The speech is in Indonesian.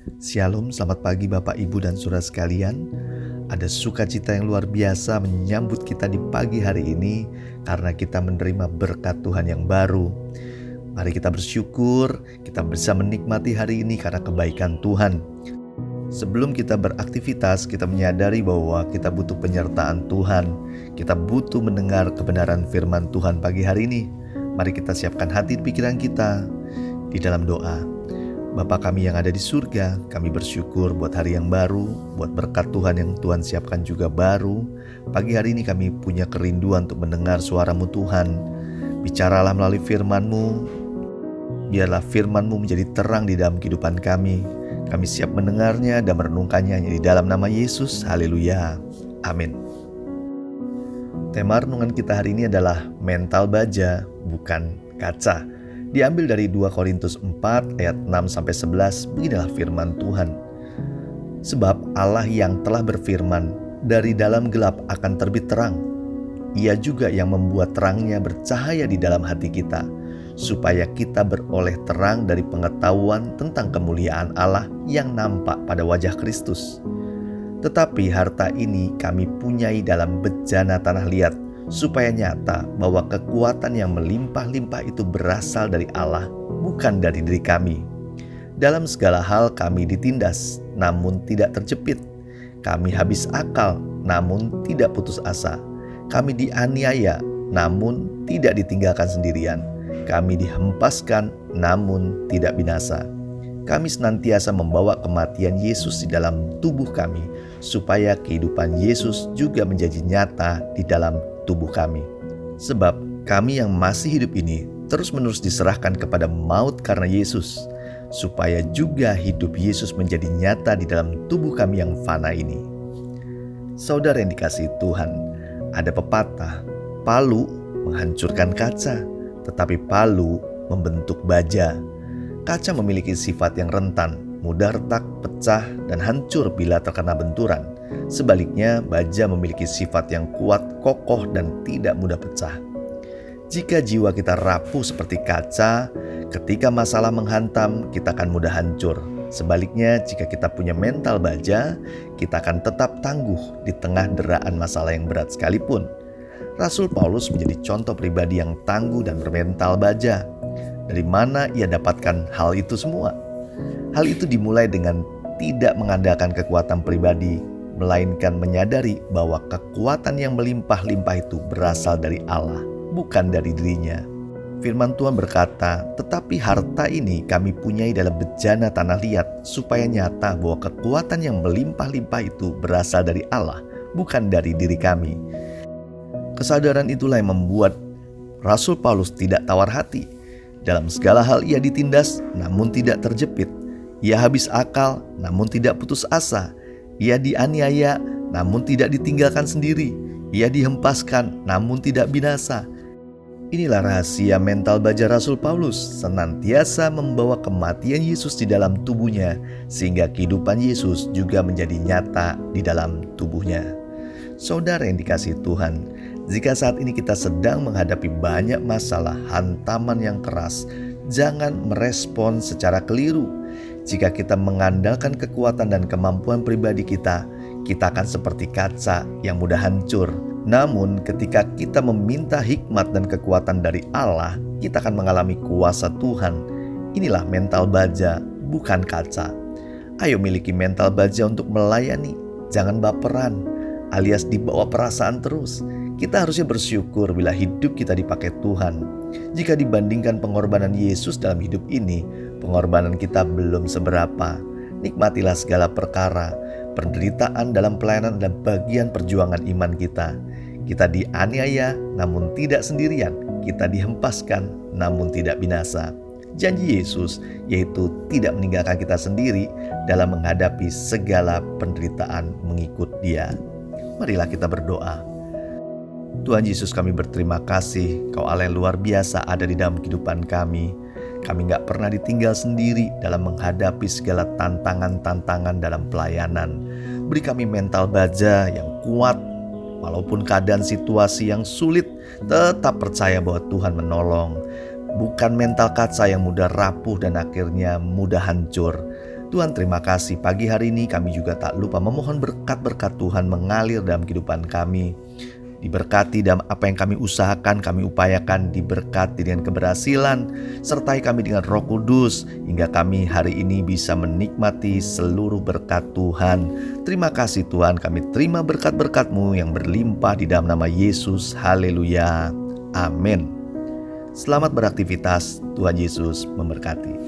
Shalom, selamat pagi Bapak, Ibu, dan Saudara sekalian. Ada sukacita yang luar biasa menyambut kita di pagi hari ini karena kita menerima berkat Tuhan yang baru. Mari kita bersyukur, kita bisa menikmati hari ini karena kebaikan Tuhan. Sebelum kita beraktivitas, kita menyadari bahwa kita butuh penyertaan Tuhan. Kita butuh mendengar kebenaran firman Tuhan pagi hari ini. Mari kita siapkan hati pikiran kita di dalam doa. Bapa kami yang ada di surga, kami bersyukur buat hari yang baru, buat berkat Tuhan yang Tuhan siapkan juga baru. Pagi hari ini kami punya kerinduan untuk mendengar suara-Mu Tuhan. Bicaralah melalui firman-Mu, biarlah firman-Mu menjadi terang di dalam kehidupan kami. Kami siap mendengarnya dan merenungkannya di dalam nama Yesus. Haleluya. Amin. Tema renungan kita hari ini adalah mental baja, bukan kaca. Diambil dari 2 Korintus 4 ayat 6-11. Beginilah firman Tuhan. Sebab Allah yang telah berfirman, dari dalam gelap akan terbit terang. Ia juga yang membuat terangnya bercahaya di dalam hati kita, supaya kita beroleh terang dari pengetahuan tentang kemuliaan Allah yang nampak pada wajah Kristus. Tetapi harta ini kami punyai dalam bejana tanah liat, supaya nyata bahwa kekuatan yang melimpah-limpah itu berasal dari Allah, bukan dari diri kami. Dalam segala hal kami ditindas, namun tidak terjepit. Kami habis akal, namun tidak putus asa. Kami dianiaya, namun tidak ditinggalkan sendirian. Kami dihempaskan, namun tidak binasa. Kami senantiasa membawa kematian Yesus di dalam tubuh kami, supaya kehidupan Yesus juga menjadi nyata di dalam tubuh kami. Sebab kami yang masih hidup ini terus-menerus diserahkan kepada maut karena Yesus, supaya juga hidup Yesus menjadi nyata di dalam tubuh kami yang fana ini. Saudara yang dikasihi Tuhan, ada pepatah, palu menghancurkan kaca, tetapi palu membentuk baja. Kaca memiliki sifat yang rentan, mudah retak, pecah, dan hancur bila terkena benturan. Sebaliknya, baja memiliki sifat yang kuat, kokoh, dan tidak mudah pecah. Jika jiwa kita rapuh seperti kaca, ketika masalah menghantam, kita akan mudah hancur. Sebaliknya, jika kita punya mental baja, kita akan tetap tangguh di tengah deraan masalah yang berat sekalipun. Rasul Paulus menjadi contoh pribadi yang tangguh dan bermental baja. Dari mana ia dapatkan hal itu semua? Hal itu dimulai dengan tidak mengandalkan kekuatan pribadi, melainkan menyadari bahwa kekuatan yang melimpah-limpah itu berasal dari Allah, bukan dari dirinya. Firman Tuhan berkata, tetapi harta ini kami punyai dalam bejana tanah liat, supaya nyata bahwa kekuatan yang melimpah-limpah itu berasal dari Allah, bukan dari diri kami. Kesadaran itulah yang membuat Rasul Paulus tidak tawar hati. Dalam segala hal ia ditindas, namun tidak terjepit. Ia habis akal, namun tidak putus asa. Ia dianiaya, namun tidak ditinggalkan sendiri. Ia dihempaskan, namun tidak binasa. Inilah rahasia mental baja Rasul Paulus, senantiasa membawa kematian Yesus di dalam tubuhnya, sehingga kehidupan Yesus juga menjadi nyata di dalam tubuhnya. Saudara yang dikasihi Tuhan, jika saat ini kita sedang menghadapi banyak masalah, hantaman yang keras, jangan merespon secara keliru. Jika kita mengandalkan kekuatan dan kemampuan pribadi kita akan seperti kaca yang mudah hancur. Namun ketika kita meminta hikmat dan kekuatan dari Allah, kita akan mengalami kuasa Tuhan. Inilah mental baja, bukan kaca. Ayo miliki mental baja untuk melayani, jangan baperan, alias dibawa perasaan terus. Kita harusnya bersyukur bila hidup kita dipakai Tuhan. Jika dibandingkan pengorbanan Yesus dalam hidup ini, pengorbanan kita belum seberapa. Nikmatilah segala perkara, penderitaan dalam pelayanan dan bagian perjuangan iman kita. Kita dianiaya namun tidak sendirian. Kita dihempaskan namun tidak binasa. Janji Yesus yaitu tidak meninggalkan kita sendiri dalam menghadapi segala penderitaan mengikut Dia. Marilah kita berdoa. Tuhan Yesus, kami berterima kasih, Kau Allah yang luar biasa ada di dalam kehidupan kami. Kami gak pernah ditinggal sendiri dalam menghadapi segala tantangan-tantangan dalam pelayanan. Beri kami mental baja yang kuat, walaupun keadaan situasi yang sulit, tetap percaya bahwa Tuhan menolong. Bukan mental kaca yang mudah rapuh dan akhirnya mudah hancur. Tuhan, terima kasih pagi hari ini kami juga tak lupa memohon berkat-berkat Tuhan mengalir dalam kehidupan kami. Diberkati dalam apa yang kami usahakan, kami upayakan, diberkati dengan keberhasilan, sertai kami dengan Roh Kudus, hingga kami hari ini bisa menikmati seluruh berkat Tuhan. Terima kasih Tuhan, kami terima berkat-berkat-Mu yang berlimpah di dalam nama Yesus. Haleluya. Amin. Selamat beraktivitas, Tuhan Yesus memberkati.